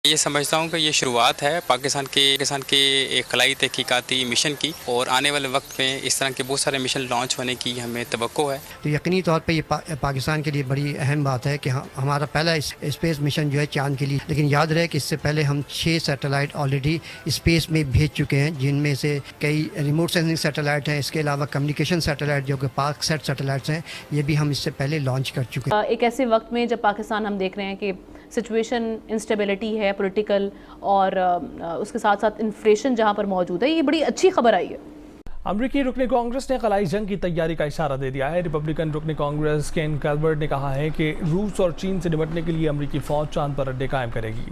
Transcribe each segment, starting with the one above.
ये समझता हूँ कि ये शुरुआत है पाकिस्तान के एक खलाई तहकीकाती मिशन की, और आने वाले वक्त में इस तरह के बहुत सारे मिशन लॉन्च होने की हमें तवक्को है। तो यकीनी तौर पे ये पाकिस्तान के लिए बड़ी अहम बात है कि हमारा पहला स्पेस मिशन जो है चांद के लिए। लेकिन याद रहे कि इससे पहले हम 6 सैटेलाइट ऑलरेडी स्पेस में भेज चुके हैं, जिनमें से कई रिमोट सेंसिंग सैटेलाइट हैं। इसके अलावा कम्युनिकेशन सैटेलाइट जो कि पाकसेट सैटेलाइट्स हैं, ये भी हम इससे पहले लॉन्च कर चुके हैं। एक ऐसे वक्त में जब पाकिस्तान हम देख रहे हैं कि सिचुएशन इंस्टेबिलिटी है पॉलिटिकल, और उसके साथ साथ इन्फ्लेशन जहां पर मौजूद है, ये बड़ी अच्छी खबर आई है। अमरीकी रुकन कांग्रेस ने खलाई जंग की तैयारी का इशारा दे दिया है। रिपब्लिकन रुकन कांग्रेस केन कैलबर्ट ने कहा है कि रूस और चीन से निपटने के लिए अमरीकी फौज चांद पर अड्डे कायम करेगी।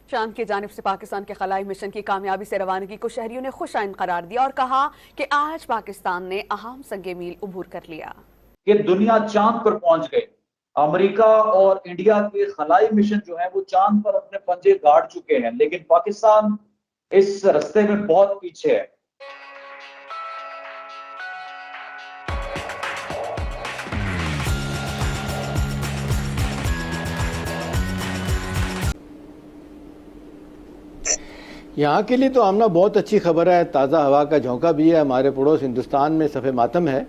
चांद की जानिब से पाकिस्तान के खलाई मिशन की कामयाबी से रवानगी को शहरियों ने खुश आइंद करार दिया और कहा कि आज पाकिस्तान ने अहम संगे मील उबूर कर लिया कि दुनिया चांद पर पहुंच गई। अमेरिका और इंडिया के खलाई मिशन जो है वो चांद पर अपने पंजे गाड़ चुके हैं, लेकिन पाकिस्तान इस रास्ते में बहुत पीछे है। यहाँ के लिए तो आमना बहुत अच्छी खबर है। ताज़ा हवा का झोंका भी है। हमारे पड़ोस हिंदुस्तान में सफ़े मातम है।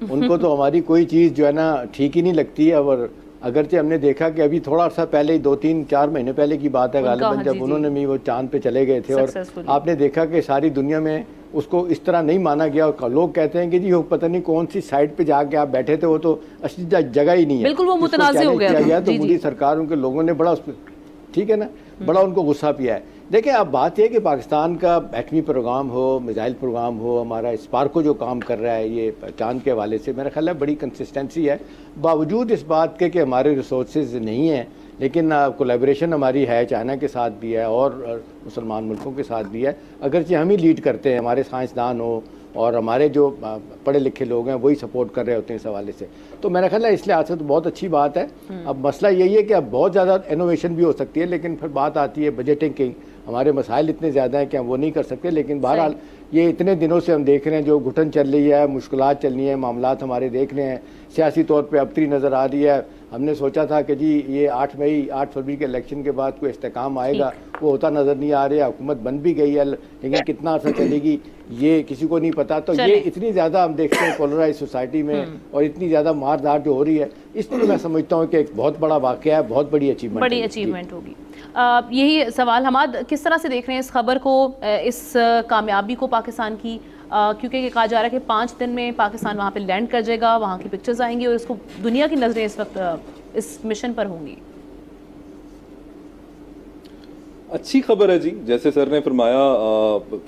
उनको तो हमारी कोई चीज़ जो है ना ठीक ही नहीं लगती है। और अगरचे हमने देखा कि अभी थोड़ा सा पहले ही 2-3-4 महीने पहले की बात है गालिबन, जब उन्होंने भी वो चांद पे चले गए थे, और आपने देखा कि सारी दुनिया में उसको इस तरह नहीं माना गया। और लोग कहते हैं कि जी वो पता नहीं कौन सी साइड पे जाके आप बैठे थे, वो तो असली जगह ही नहीं है। बिल्कुल वो मुतनाज़ हो गया। तो मोदी सरकारों के लोगों ने बड़ा, ठीक है ना, बड़ा उनको गुस्सा पिया है। देखिए, अब बात यह है कि पाकिस्तान का एटमी प्रोग्राम हो, मिसाइल प्रोग्राम हो, हमारा स्पार्को जो काम कर रहा है ये चांद के हवाले से, मेरा ख्याल है बड़ी कंसिस्टेंसी है। बावजूद इस बात के कि हमारे रिसोर्सेज नहीं हैं, लेकिन कोलैबोरेशन हमारी है, चाइना के साथ भी है और मुसलमान मुल्कों के साथ भी है। अगरचे हम ही लीड करते हैं, हमारे साइंसदान हो और हमारे जो पढ़े लिखे लोग हैं वही सपोर्ट कर रहे होते हैं इस हवाले से। तो मेरा ख्याल है इसलिए आज तो बहुत अच्छी बात है। अब मसला यही है कि अब बहुत ज़्यादा इनोवेशन भी हो सकती है, लेकिन फिर बात आती है बजटिंग की। हमारे मसाइल इतने ज़्यादा हैं कि हम वो नहीं कर सकते। लेकिन बहरहाल ये इतने दिनों से हम देख रहे हैं जो घुटन चल रही है, मुश्किलात चल रही हैं, मामलात हमारे देख रहे हैं, सियासी तौर पे अबतरी नज़र आ रही है। हमने सोचा था कि जी ये 8 फरवरी के इलेक्शन के बाद कोई इस्तेकाम आएगा, वो होता नज़र नहीं आ रहा। हुकूमत बन भी गई है, लेकिन कितना असर चलेगी ये किसी को नहीं पता। तो ये इतनी ज़्यादा हम देखते हैं पोलराइज सोसाइटी में, और इतनी ज़्यादा मारदार जो हो रही है, इसलिए मैं समझता हूँ कि एक बहुत बड़ा वाक़या है, बहुत बड़ी अचीवमेंट होगी। यही सवाल हमाद, किस तरह से देख रहे हैं इस खबर को, इस कामयाबी को पाकिस्तान की, क्योंकि कहा जा रहा है कि 5 दिन में पाकिस्तान वहाँ पे लैंड कर जाएगा, वहाँ की पिक्चर्स आएंगी और इसको दुनिया की नज़रें इस वक्त इस मिशन पर होंगी। अच्छी खबर है जी, जैसे सर ने फरमाया,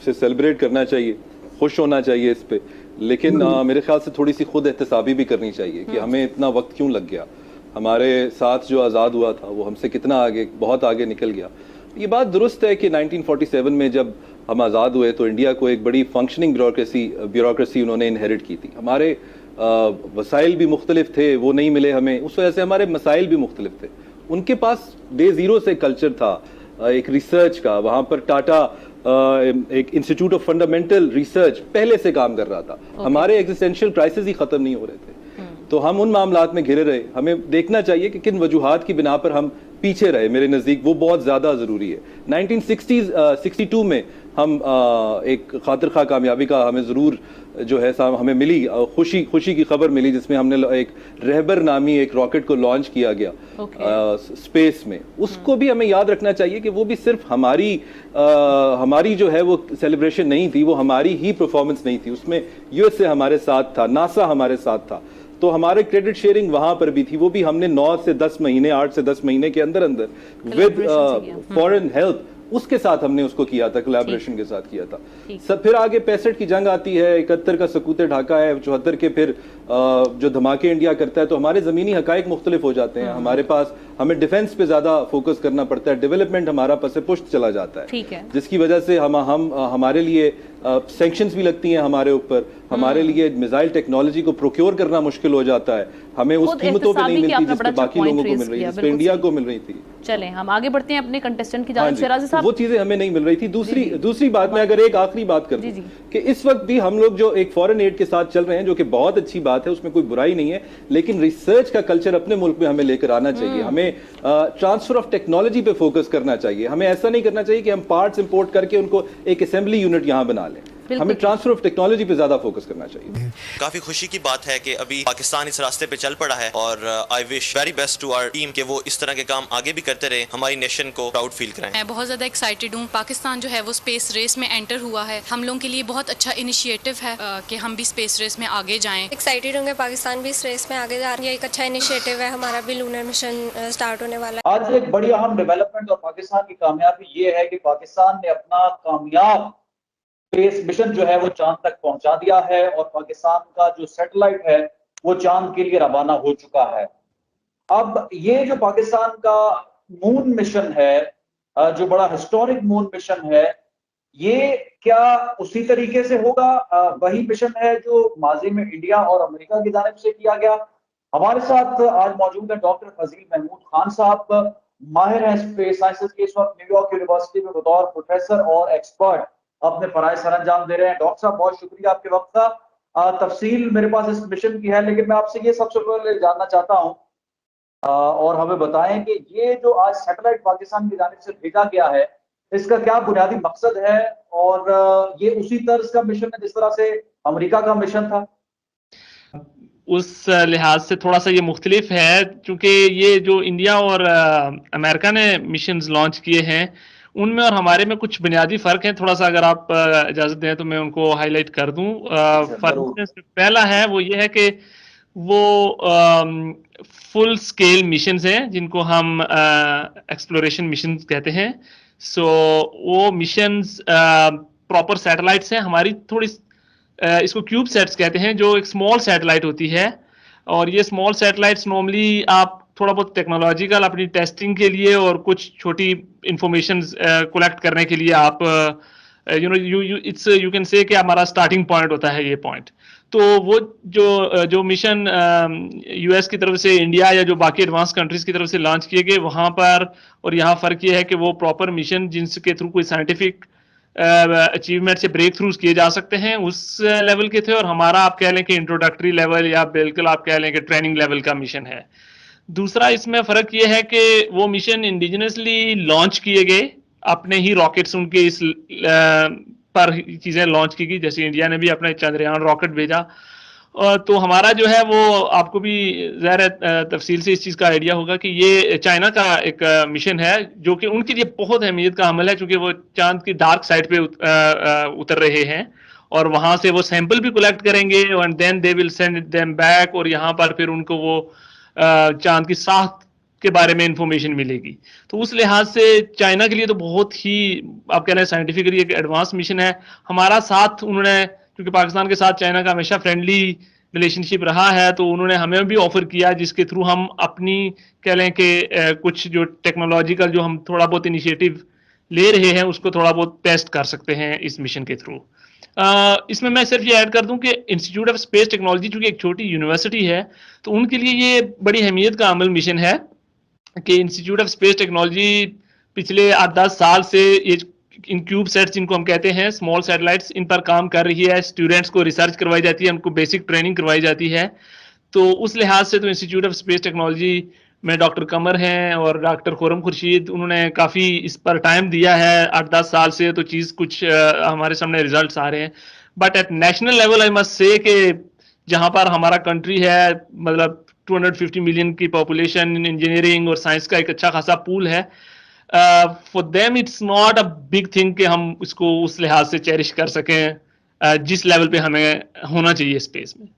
से सेलिब्रेट करना चाहिए, खुश होना चाहिए इस पे। लेकिन मेरे ख्याल से थोड़ी सी खुद एहतसाबी भी करनी चाहिए कि हमें इतना वक्त क्यों लग गया। हमारे साथ जो आज़ाद हुआ था वो हमसे कितना आगे, बहुत आगे निकल गया। ये बात दुरुस्त है कि 1947 में जब हम आज़ाद हुए तो इंडिया को एक बड़ी फंक्शनिंग ब्यूरोक्रेसी उन्होंने इनहेरिट की थी। हमारे वसाइल भी मुख्तलिफ थे, वो नहीं मिले हमें, उस वजह से हमारे मसाइल भी मुख्तलिफ थे। उनके पास डे ज़ीरो से कल्चर था, एक रिसर्च का। वहाँ पर टाटा एक इंस्टीट्यूट ऑफ फंडामेंटल रिसर्च पहले से काम कर रहा था। हमारे एग्जिस्टेंशियल क्राइसिस ही ख़त्म नहीं हो रहे थे, तो हम उन मामलात में घिरे रहे। हमें देखना चाहिए कि किन वजूहात की बिना पर हम पीछे रहे। मेरे नज़दीक वो बहुत ज़्यादा ज़रूरी है। 1962 में हम एक खातिर खा कामयाबी का हमें ज़रूर जो है हमें मिली, खुशी की खबर मिली, जिसमें हमने एक रहबर नामी एक रॉकेट को लॉन्च किया गया स्पेस में। उसको भी हमें याद रखना चाहिए कि वो भी सिर्फ हमारी जो है वो सेलिब्रेशन नहीं थी, वो हमारी ही परफॉर्मेंस नहीं थी, उसमें यूएसए हमारे साथ था, नासा हमारे साथ था। तो हमारे क्रेडिट शेयरिंग वहां पर भी थी। वो भी हमने 8 से 10 महीने के अंदर विद फॉरेन हेल्प उसके साथ हमने उसको किया था, कोलैबोरेशन के साथ किया था। सब फिर आगे 65 की जंग आती है, 71 का सकूते ढाका है, 74 के फिर जो धमाके इंडिया करता है, तो हमारे जमीनी हकाइक मुख्तलिफ हो जाते हैं। हमारे पास हमें डिफेंस पे ज्यादा फोकस करना पड़ता है, डेवलपमेंट हमारा पसे पुष्ट चला जाता है, जिसकी वजह से हमारे लिए सैंक्शंस भी लगती हैं हमारे ऊपर। हमारे लिए मिसाइल टेक्नोलॉजी को प्रोक्योर करना मुश्किल हो जाता है, हमें उस कीमतों पे नहीं मिलती जिस पे बाकी लोगों को मिल रही है, जिस पे इंडिया को मिल रही थी। चलें हम आगे बढ़ते हैं अपने कंटेस्टेंट की जानिब। शराजी साहब, वो चीजें हमें नहीं मिल रही थी। दूसरी बात में अगर एक आखिरी बात कर दूं कि इस वक्त भी हम लोग जो एक फॉरेन एड के साथ चल रहे हैं, जो कि बहुत अच्छी बात बात है, उसमें कोई बुराई नहीं है, लेकिन रिसर्च का कल्चर अपने मुल्क में हमें लेकर आना चाहिए। हमें ट्रांसफर ऑफ टेक्नोलॉजी पे फोकस करना चाहिए। हमें ऐसा नहीं करना चाहिए कि हम पार्ट्स इंपोर्ट करके उनको एक असेंबली यूनिट यहां बना लें। हमें ट्रांसफर ऑफ टेक्नोलॉजी पे ज्यादा फोकस करना चाहिए। काफी खुशी की बात है कि अभी पाकिस्तान इस रास्ते पे चल पड़ा है और I wish very best to our team कि वो इस तरह के काम आगे भी करते रहे, हमारी नेशन को प्राउड फील कराएं। मैं बहुत ज्यादा एक्साइटेड हूँ। पाकिस्तान जो है वो स्पेस रेस में एंटर हुआ है। हम लोगों के लिए बहुत अच्छा इनिशिएटिव है कि हम भी स्पेस रेस में आगे जाएं। एक्साइटेड होंगे, पाकिस्तान भी इस रेस में आगे जा रही है। एक अच्छा इनिशिएटिव है, हमारा भी लूनर मिशन स्टार्ट होने वाला है। आज एक बड़ी अहम डेवलपमेंट और पाकिस्तान की कामयाबी ये है कि पाकिस्तान ने अपना कामयाब स्पेस मिशन जो है वो चांद तक पहुंचा दिया है और पाकिस्तान का जो सैटेलाइट है वो चांद के लिए रवाना हो चुका है। अब ये जो पाकिस्तान का मून मिशन है, जो बड़ा हिस्टोरिक मून मिशन है, ये क्या उसी तरीके से होगा? वही मिशन है जो माजी में इंडिया और अमेरिका की जानिब से किया गया। हमारे साथ आज मौजूद है डॉक्टर फजील महमूद खान साहब, माहिर हैं स्पेस साइंसेज के, इस वक्त न्यूयॉर्क यूनिवर्सिटी में बतौर प्रोफेसर और एक्सपर्ट अपने फराइज सर अंजाम दे रहे हैं। डॉक्टर साहब, बहुत शुक्रिया आपके वक्त का। तफसील मेरे पास इस मिशन की है, लेकिन मैं आपसे ये सबसे पहले जानना चाहता हूँ और हमें बताएं कि ये जो आज सैटेलाइट पाकिस्तान की जानिब से भेजा गया है, इसका क्या बुनियादी मकसद है और ये उसी तर्ज का मिशन है जिस तरह से अमेरिका का मिशन था? उस लिहाज से थोड़ा सा ये मुख्तलिफ है, क्योंकि ये जो इंडिया और अमेरिका ने मिशंस लॉन्च किए हैं उनमें और हमारे में कुछ बुनियादी फ़र्क है। थोड़ा सा अगर आप इजाज़त दें तो मैं उनको हाईलाइट कर दूं। फ़र्क में से पहला है वो ये है कि वो फुल स्केल मिशंस हैं जिनको हम एक्सप्लोरेशन मिशंस कहते हैं। सो वो मिशंस प्रॉपर सैटेलाइट्स हैं। हमारी थोड़ी इसको क्यूब सेट्स कहते हैं, जो एक स्मॉल सैटेलाइट होती है, और ये स्मॉल सैटेलाइट्स नॉर्मली आप थोड़ा बहुत टेक्नोलॉजिकल अपनी टेस्टिंग के लिए और कुछ छोटी इंफॉर्मेशन कलेक्ट करने के लिए आप यू कैन से कि हमारा स्टार्टिंग पॉइंट होता है ये पॉइंट। तो वो जो मिशन यूएस की तरफ से इंडिया या जो बाकी एडवांस कंट्रीज की तरफ से लॉन्च किए गए, वहाँ पर और यहाँ फ़र्क ये है कि वो प्रॉपर मिशन जिनके थ्रू कोई साइंटिफिक अचीवमेंट से ब्रेक थ्रूज किए जा सकते हैं उस लेवल के थे, और हमारा आप कह लें कि इंट्रोडक्टरी लेवल या बिल्कुल आप कह लें कि ट्रेनिंग लेवल का मिशन है। दूसरा इसमें फ़र्क ये है कि वो मिशन इंडिजिनसली लॉन्च किए गए, अपने ही रॉकेट्स उनके इस पर चीज़ें लॉन्च की गई, जैसे इंडिया ने भी अपना चंद्रयान रॉकेट भेजा। तो हमारा जो है वो आपको भी ज़ाहिर तफसील से इस चीज़ का आइडिया होगा कि ये चाइना का एक मिशन है जो कि उनके लिए बहुत अहमियत का अमल है, क्योंकि वो चांद की डार्क साइड पे उतर रहे हैं और वहाँ से वो सैंपल भी कलेक्ट करेंगे and then they will send them back, और यहाँ पर फिर उनको वो चांद की साख के बारे में इंफॉर्मेशन मिलेगी। तो उस लिहाज से चाइना के लिए तो बहुत ही आप कह रहे हैं साइंटिफिकली एक एडवांस मिशन है। हमारा साथ उन्होंने, क्योंकि पाकिस्तान के साथ चाइना का हमेशा फ्रेंडली रिलेशनशिप रहा है, तो उन्होंने हमें भी ऑफर किया जिसके थ्रू हम अपनी कह लें कि कुछ जो टेक्नोलॉजिकल जो हम थोड़ा बहुत इनिशिएटिव ले रहे हैं उसको थोड़ा बहुत टेस्ट कर सकते हैं इस मिशन के थ्रू। इसमें मैं सिर्फ ये ऐड कर दूं कि इंस्टीट्यूट ऑफ स्पेस टेक्नोलॉजी चूंकि एक छोटी यूनिवर्सिटी है, तो उनके लिए ये बड़ी अहमियत का अमल मिशन है कि इंस्टीट्यूट ऑफ स्पेस टेक्नोलॉजी पिछले 8-10 साल से ये इन क्यूब सेट्स जिनको हम कहते हैं स्मॉल सैटेलाइट्स, इन पर काम कर रही है। स्टूडेंट्स को रिसर्च करवाई जाती है, उनको बेसिक ट्रेनिंग करवाई जाती है। तो उस लिहाज से तो इंस्टीट्यूट ऑफ स्पेस टेक्नोलॉजी में डॉक्टर कमर हैं और डॉक्टर खुरम खुर्शीद, उन्होंने काफ़ी इस पर टाइम दिया है 8-10 साल से, तो चीज़ कुछ हमारे सामने रिजल्ट्स आ रहे हैं। But at national level I must say कि जहाँ पर हमारा कंट्री है, मतलब 250 मिलियन की पॉपुलेशन, इंजीनियरिंग और साइंस का एक अच्छा खासा पूल है, for them it's not a big thing कि हम इसको उस लिहाज से चेरिश कर सकें जिस लेवल पे हमें होना चाहिए स्पेस में।